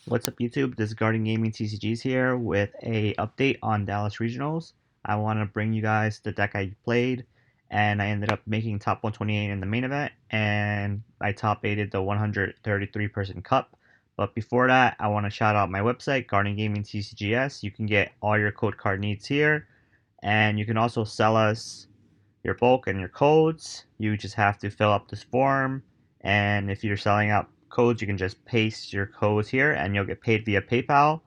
What's up YouTube? This is Garden Gaming TCGs here with a update on Dallas Regionals. I want to bring you guys the deck I played, and I ended up making top 128 in the main event, and I top 8'd the 133 person cup. But before that, I want to shout out my website, Garden Gaming TCGS. You can get all your code card needs here, and you can also sell us your bulk and your codes. You just have to fill up this form, and if you're selling out codes, you can just paste your codes here and you'll get paid via PayPal.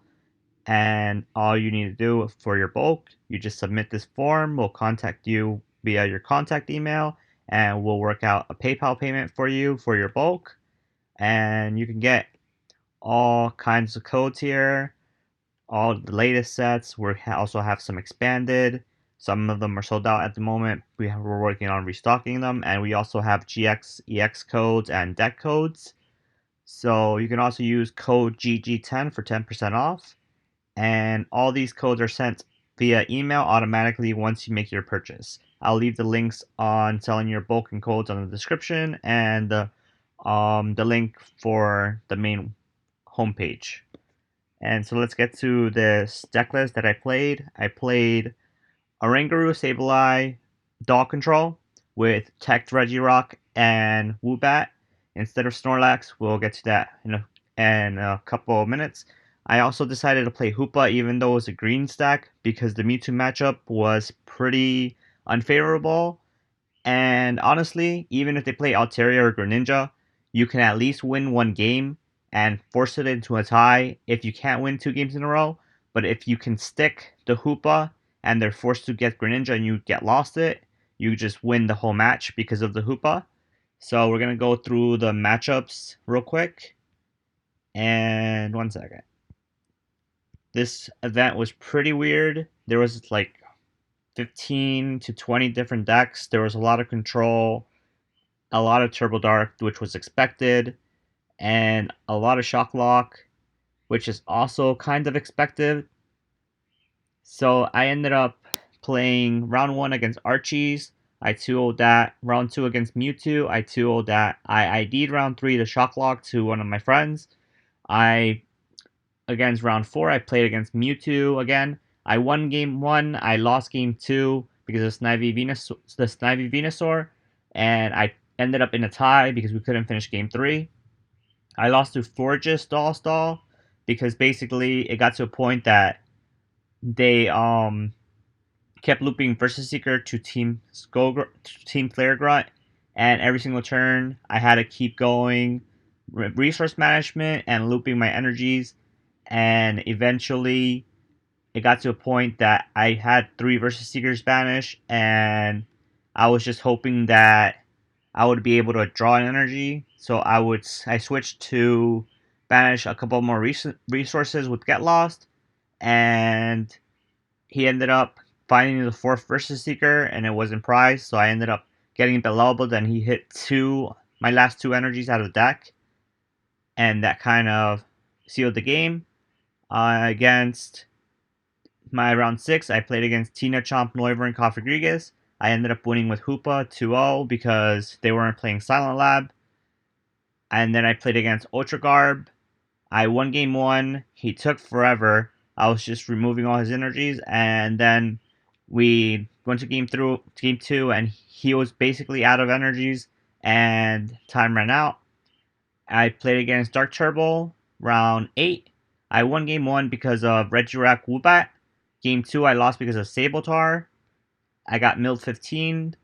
And all you need to do for your bulk, you just submit this form. We'll contact you via your contact email and we'll work out a PayPal payment for you for your bulk. And you can get all kinds of codes here, all the latest sets. We also have some expanded. Some of them are sold out at the moment. We're working on restocking them, and we also have GX, EX codes and deck codes. So you can also use code GG10 for 10% off. And all these codes are sent via email automatically once you make your purchase. I'll leave the links on selling your bulk and codes on the description and the link for the main homepage. And so let's get to this deck list that I played. I played Orenguru, Sableye, Dog Control with Tech Regirock and Woobat instead of Snorlax. We'll get to that in a couple of minutes. I also decided to play Hoopa even though it was a green stack because the Mewtwo matchup was pretty unfavorable. And honestly, even if they play Altaria or Greninja, you can at least win one game and force it into a tie if you can't win two games in a row. But if you can stick the Hoopa and they're forced to get Greninja and you get lost it, you just win the whole match because of the Hoopa. So we're going to go through the matchups real quick. And one second. This event was pretty weird. There was like 15 to 20 different decks. There was a lot of control, a lot of Turbo Dark, which was expected, and a lot of Shock Lock, which is also kind of expected. So I ended up playing round 1 against Archies. I 2-0'd that. Round 2 against Mewtwo. I 2-0'd that. I ID'd round 3 to Shock Lock to one of my friends. I Against round 4, I played against Mewtwo again. I won game 1. I lost game 2 because of the Snivy Venusaur, and I ended up in a tie because we couldn't finish game 3. I lost to Forges Stall because basically it got to a point that they kept looping Versus Seeker to Team Flare Grunt, and every single turn I had to keep going resource management and looping my energies, and eventually it got to a point that I had 3 Versus Seekers banish, and I was just hoping that I would be able to draw an energy. So I switched to banish a couple more resources with Get Lost, and he ended up finding the 4th Versus Seeker, and it wasn't prized. So I ended up getting Beloved, and he hit my last 2 energies out of the deck, and that kind of sealed the game. Against my round 6, I played against Tina, Chomp, Noivern, and Cofagrigus. I ended up winning with Hoopa 2-0 because they weren't playing Silent Lab. And then I played against Ultra Garb. I won game 1. He took forever. I was just removing all his energies. And then we went to game 2, and he was basically out of energies, and time ran out. I played against Dark Turbo round 8. I won game 1 because of Regirock Woobat. Game 2 I lost because of Sabotar. I got milled 15.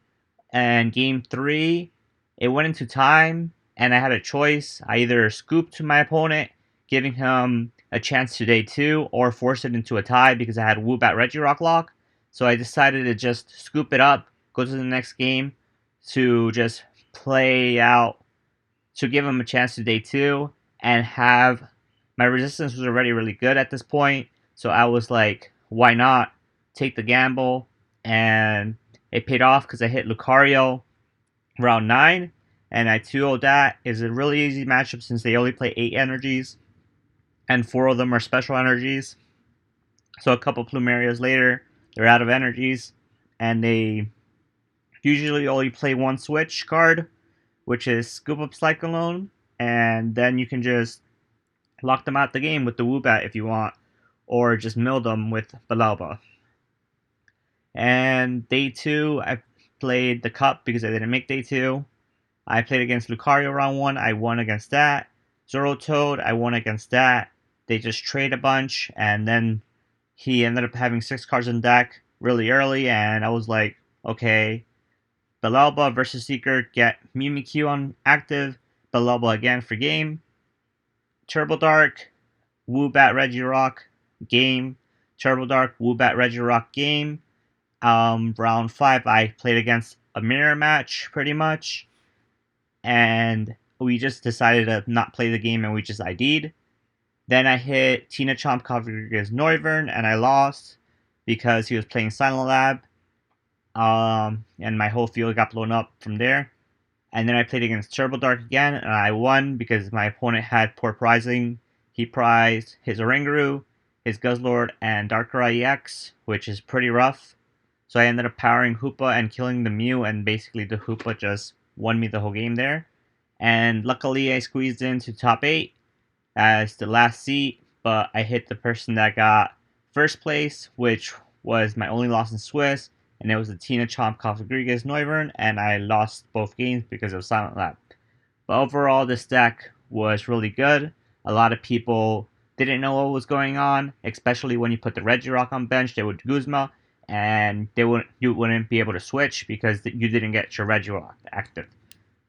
And game 3, it went into time, and I had a choice. I either scooped my opponent, giving him a chance to day 2, or force it into a tie because I had Woobat Regirock lock. So I decided to just scoop it up, go to the next game, to just play out, to give him a chance to day 2, and have my resistance was already really good at this point. So I was like, why not take the gamble? And it paid off because I hit Lucario round 9, and I 2-0 that. Is a really easy matchup since they only play 8 energies, and 4 of them are special energies. So a couple Plumerias later, they're out of energies, and they usually only play one switch card, which is Scoop Up Cyclone, and then you can just lock them out the game with the Woobat if you want, or just mill them with Balelba. And day 2, I played the Cup because I didn't make day 2. I played against Lucario round 1, I won against that. Zorotoad, I won against that. They just trade a bunch, and then he ended up having 6 cards in deck really early, and I was like, okay, Balelba versus Seeker, get Mimikyu on active, Balelba again for game. Turbo Dark, Woobat Regirock, game. Turbo Dark, Woobat Regirock, game. Round 5, I played against a mirror match, pretty much. And we just decided to not play the game and we just ID'd. Then I hit Tina Chomp Rodriguez Noivern and I lost because he was playing Silent Lab. And my whole field got blown up from there. And then I played against Turbo Dark again and I won because my opponent had poor prizing. He prized his Orenguru, his Guzzlord, and Darkrai EX, which is pretty rough. So I ended up powering Hoopa and killing the Mew, and basically the Hoopa just won me the whole game there. And luckily I squeezed into top 8 as the last seat, but I hit the person that got first place, which was my only loss in Swiss, and it was the Tina Chomp Rodriguez Noivern, and I lost both games because of Silent Lab. But overall, this deck was really good. A lot of people didn't know what was going on, especially when you put the Regirock on bench. They would Guzma, and you wouldn't be able to switch because you didn't get your Regirock active.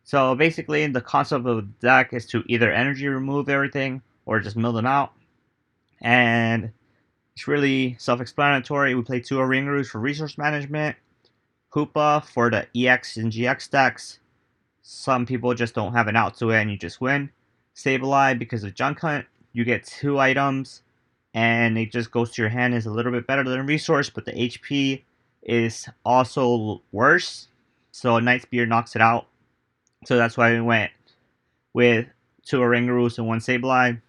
So basically, the concept of the deck is to either energy remove everything or just mill them out. And it's really self-explanatory. We play 2 Orengurus for resource management, Hoopa for the EX and GX decks. Some people just don't have an out to it and you just win. Sableye, because of Junk Hunt, you get 2 items and it just goes to your hand. Is a little bit better than resource, but the HP is also worse. So Knight's Beard knocks it out. So that's why we went with 2 Orengurus and 1 Sableye.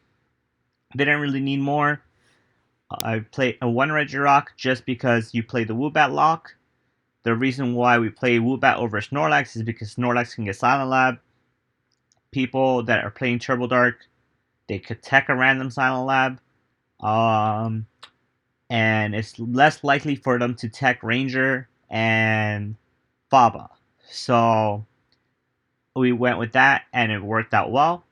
Didn't really need more. I played a 1 Regirock just because you play the Woobat lock. The reason why we play Woobat over Snorlax is because Snorlax can get Silent Lab. People that are playing Turbo Dark, they could tech a random Silent Lab. And it's less likely for them to tech Ranger and Faba. So we went with that and it worked out well.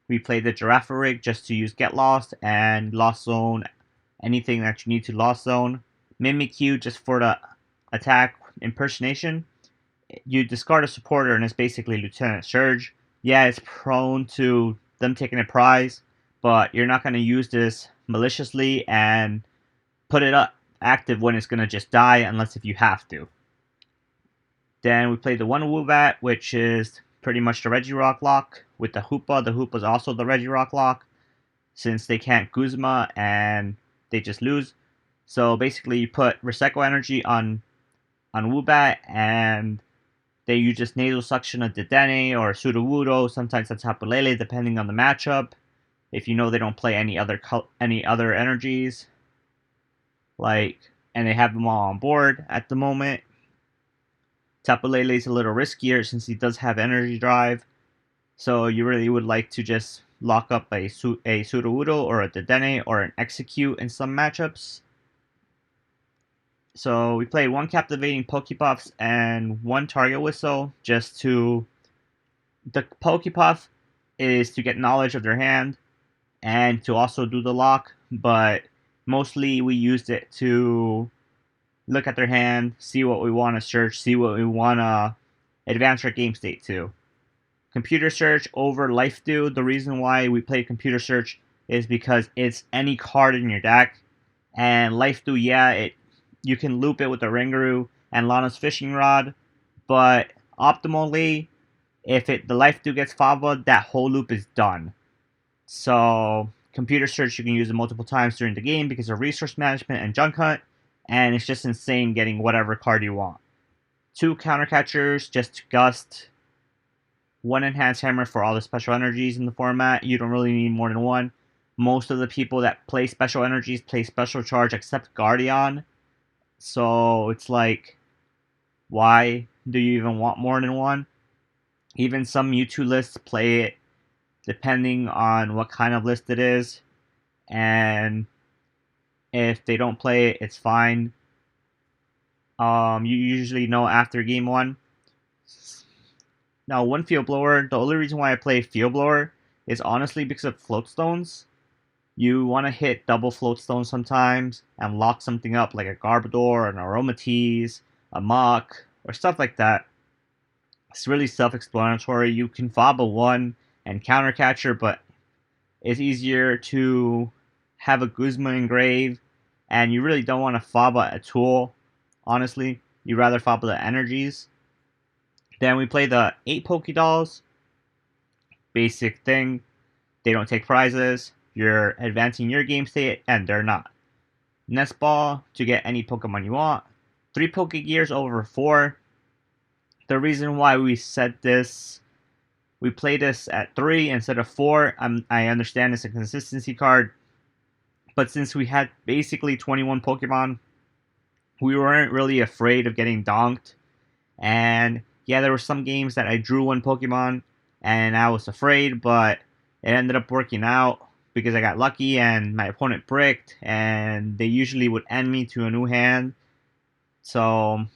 We played the Giraffe rig just to use Get Lost and Lost Zone, anything that you need to Lost Zone. Mimikyu just for the attack impersonation. You discard a supporter and it's basically Lieutenant Surge. Yeah, it's prone to them taking a prize, but you're not going to use this maliciously and put it up active when it's going to just die unless if you have to. Then we played the 1 Woobat, which is pretty much the Regirock lock with the Hoopa. The Hoopa is also the Regirock lock since they can't Guzma and they just lose. So basically you put Recycle Energy on Woobat and you just nasal suction a Dedenne or a Sudowoodo, sometimes a Tapu Lele depending on the matchup. If you know they don't play any other energies, and they have them all on board at the moment. Tapu Lele is a little riskier since he does have energy drive, so you really would like to just lock up a Sudowoodo or a Dedenne or an Execute in some matchups. So we played 1 Captivating Pokepuffs and 1 Target Whistle just to... The Pokepuff is to get knowledge of their hand and to also do the lock, but mostly we used it to look at their hand, see what we want to search, see what we want to advance our game state to. Computer Search over Life Dew. The reason why we play Computer Search is because it's any card in your deck, and Life Dew, yeah, you can loop it with the Orenguru and Lana's Fishing Rod, but optimally, if the Life Dew gets Fava, that whole loop is done. So Computer Search, you can use it multiple times during the game because of resource management and Junk Hunt, and it's just insane getting whatever card you want. 2 Counter Catchers just to Gust. 1 Enhanced Hammer for all the special energies in the format. You don't really need more than 1. Most of the people that play special energies play Special Charge except Guardian. So it's like, why do you even want more than 1? Even some Mewtwo lists play it depending on what kind of list it is. and if they don't play it, it's fine. You usually know after game 1. Now, one field blower, the only reason why I play field blower is honestly because of float stones. You want to hit double float stones sometimes and lock something up like a Garbodor, an Aromatisse, a Mach, or stuff like that. It's really self-explanatory. You can fob a 1 and counter catcher, but it's easier to have a Guzma engrave, and you really don't want to fob a tool, honestly. You'd rather fob the energies. Then we play the 8 Pokédolls. Basic thing. They don't take prizes. You're advancing your game state, and they're not. Nest Ball to get any Pokemon you want. 3 Pokegears over 4. The reason why we set this, we play this at 3 instead of 4, I understand it's a consistency card. But since we had basically 21 Pokemon, we weren't really afraid of getting donked. And yeah, there were some games that I drew one Pokemon and I was afraid, but it ended up working out because I got lucky and my opponent bricked, and they usually would end me to a new hand. So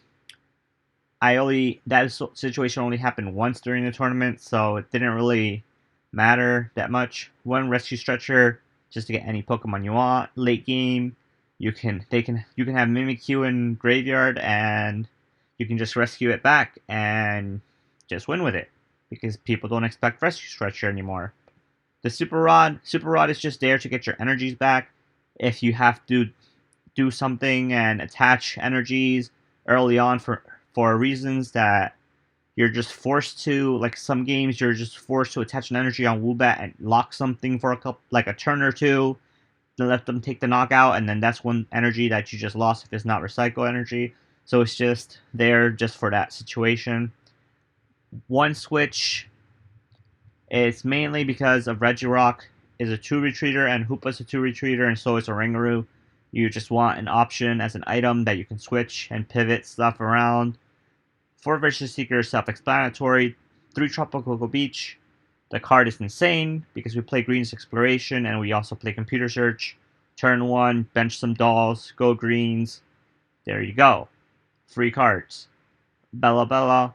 that situation only happened once during the tournament, so it didn't really matter that much. One rescue stretcher just to get any Pokemon you want. Late game, you can have Mimikyu in graveyard, and you can just rescue it back and just win with it because people don't expect rescue stretcher anymore. The Super Rod is just there to get your energies back. If you have to do something and attach energies early on for reasons that you're just forced to, like some games you're just forced to attach an energy on Woobat and lock something for a turn or two to let them take the knockout, and then that's one energy that you just lost if it's not recycle energy. So it's just there just for that situation. One switch, it's mainly because of Regirock is a 2 retreater and Hoopa's a 2 retreater, and so is Orenguru. You just want an option as an item that you can switch and pivot stuff around. 4 Vicious Seeker is self-explanatory. 3 Tropical Beach. The card is insane because we play Green's Exploration and we also play Computer Search. Turn 1, bench some dolls, go Greens. There you go. Free cards. Bella Bella.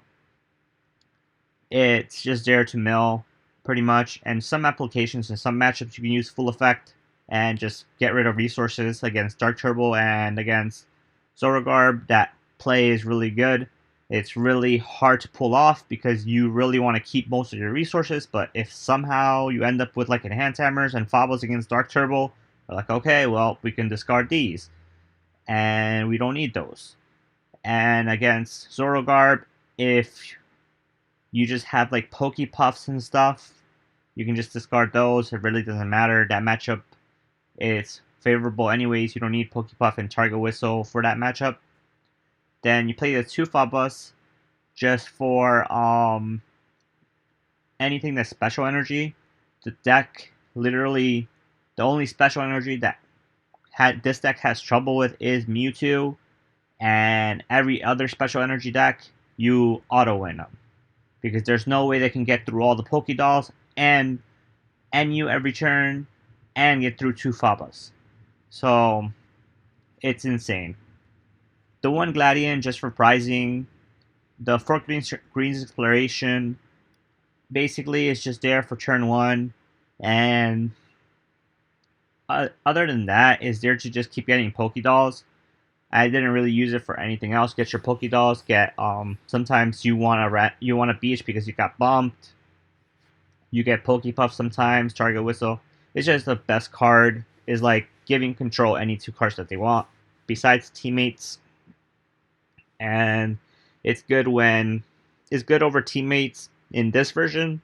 It's just there to mill, pretty much. And some applications and some matchups you can use full effect and just get rid of resources against Dark Turbo and against Zorogarb. That play is really good. It's really hard to pull off because you really want to keep most of your resources, but if somehow you end up with like Enhanced Hammers and Fobbles against Dark Turbo, you're like, okay, well, we can discard these. And we don't need those. And against Zorogarb, if you just have like Pokepuffs and stuff, you can just discard those. It really doesn't matter. That matchup is favorable anyways. You don't need Pokepuff and Target Whistle for that matchup. Then you play the 2 Fabus just for anything that's special energy. The deck, literally, the only special energy that this deck has trouble with is Mewtwo, and every other special energy deck, you auto-win them. Because there's no way they can get through all the Pokédolls and end you every turn and get through 2 Fabas. So, it's insane. The 1 Gladian just for prizing. The 4 Green's Exploration basically is just there for turn 1. And other than that, is there to just keep getting Pokédolls. I didn't really use it for anything else. Get your Pokédolls. Get sometimes you want a beach because you got bumped. You get Pokepuff sometimes. Target Whistle. It's just the best card. Is like giving control any 2 cards that they want. Besides teammates. And it's good over teammates in this version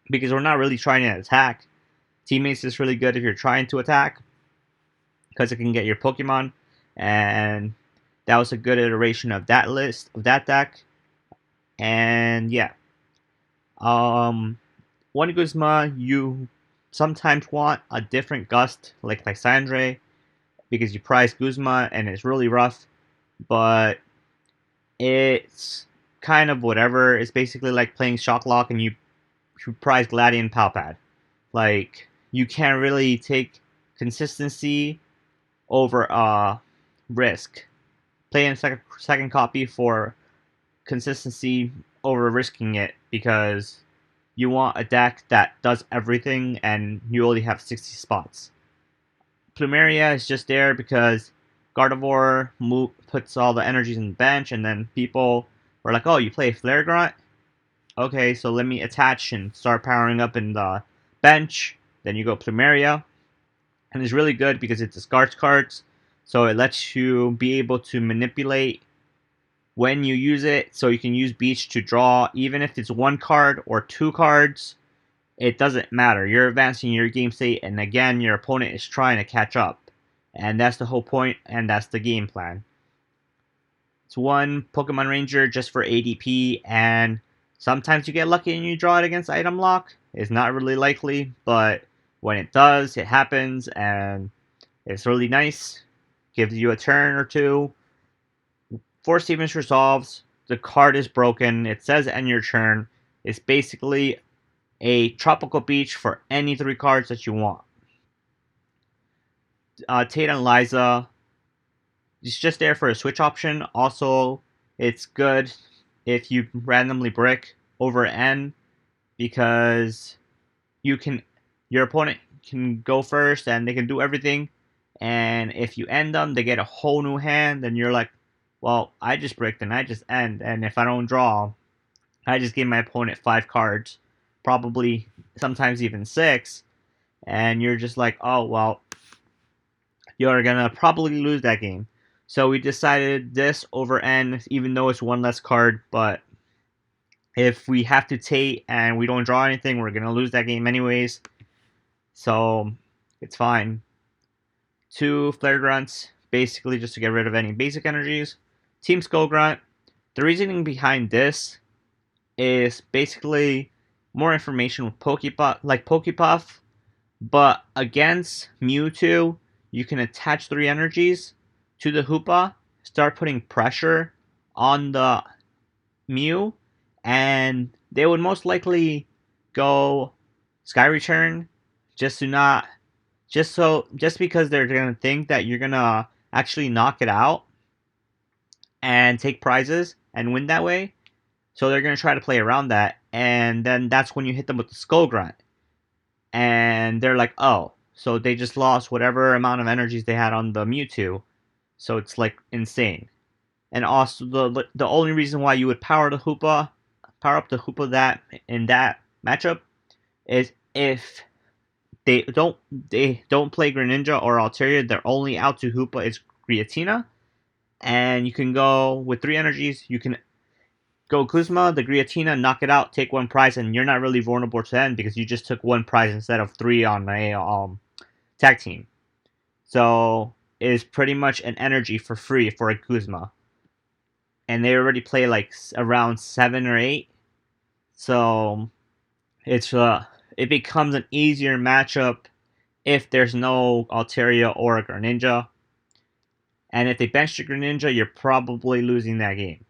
because we're not really trying to attack. Teammates is really good if you're trying to attack because it can get your Pokemon, and that was a good iteration of that deck. And yeah, one Guzma, you sometimes want a different Gust like Lysandre because you prize Guzma and it's really rough, but it's kind of whatever. It's basically like playing Shock Lock and you prize Gladian Palpad. Like, you can't really take consistency over risk. Play in second copy for consistency over risking it, because you want a deck that does everything and you only have 60 spots. Plumeria is just there because Gardevoir puts all the energies in the bench, and then people were like, oh, you play Flare Grunt? Okay, so let me attach and start powering up in the bench. Then you go Plumeria, and it's really good because it discards cards, so it lets you be able to manipulate when you use it, so you can use Beach to draw, even if it's one card or two cards. It doesn't matter. You're advancing your game state, and again, your opponent is trying to catch up. And that's the whole point, and that's the game plan. It's one Pokemon Ranger just for ADP, and sometimes you get lucky and you draw it against item lock. It's not really likely, but when it does, it happens, and it's really nice. Gives you a turn or two. Force Stevens resolves. The card is broken. It says end your turn. It's basically a tropical beach for any 3 cards that you want. Tate and Liza, it's just there for a switch option. Also, it's good if you randomly brick over N, because your opponent can go first and they can do everything, and if you end them, they get a whole new hand. Then you're like, well, I just bricked and I just end, and if I don't draw, I just gave my opponent 5 cards, probably sometimes even 6, and you're just like, oh, well, you're gonna probably lose that game. So we decided this over N, even though it's 1 less card, but if we have to Tate and we don't draw anything, we're gonna lose that game anyways, so it's fine. 2 Flare Grunts, basically just to get rid of any basic energies. Team Skull Grunt, the reasoning behind this is basically more information with Pokepuff, but against Mewtwo, you can attach 3 energies to the Hoopa, start putting pressure on the Mew, and they would most likely go Sky Return just because they're gonna think that you're gonna actually knock it out and take prizes and win that way. So they're gonna try to play around that, and then that's when you hit them with the Skull Grunt, and they're like, oh, so they just lost whatever amount of energies they had on the Mewtwo, so it's like insane. And also the only reason why you would power up the Hoopa that in that matchup is if they don't play Greninja or Altaria, their only out to Hoopa is Giratina, and you can go with 3 energies. You can go Kuzma, the Giratina, knock it out, take 1 prize, and you're not really vulnerable to end because you just took 1 prize instead of 3 on a tag team. So it's pretty much an energy for free for a Kuzma, and they already play like around 7 or 8, so it becomes an easier matchup if there's no Altaria or a Greninja. And if they bench the Greninja, you're probably losing that game.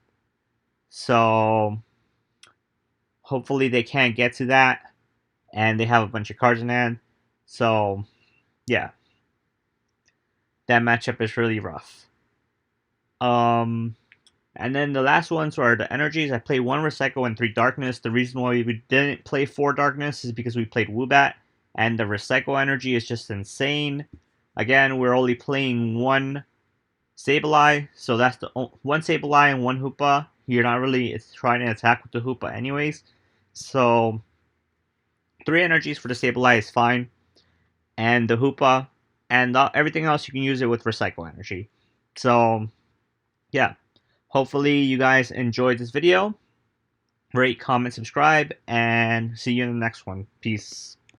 So hopefully they can't get to that, and they have a bunch of cards in hand. So yeah, that matchup is really rough. And then the last ones are the energies. I played 1 Recycle and 3 Darkness. The reason why we didn't play 4 Darkness is because we played Woobat, and the Recycle energy is just insane. Again, we're only playing 1 Sableye, so that's the 1 Sableye and 1 Hoopa. You're not really trying to attack with the Hoopa anyways. So 3 energies for the Sableye is fine, and the Hoopa, and everything else you can use it with Recycle energy. So yeah, hopefully you guys enjoyed this video. Rate, comment, subscribe, and see you in the next one. Peace.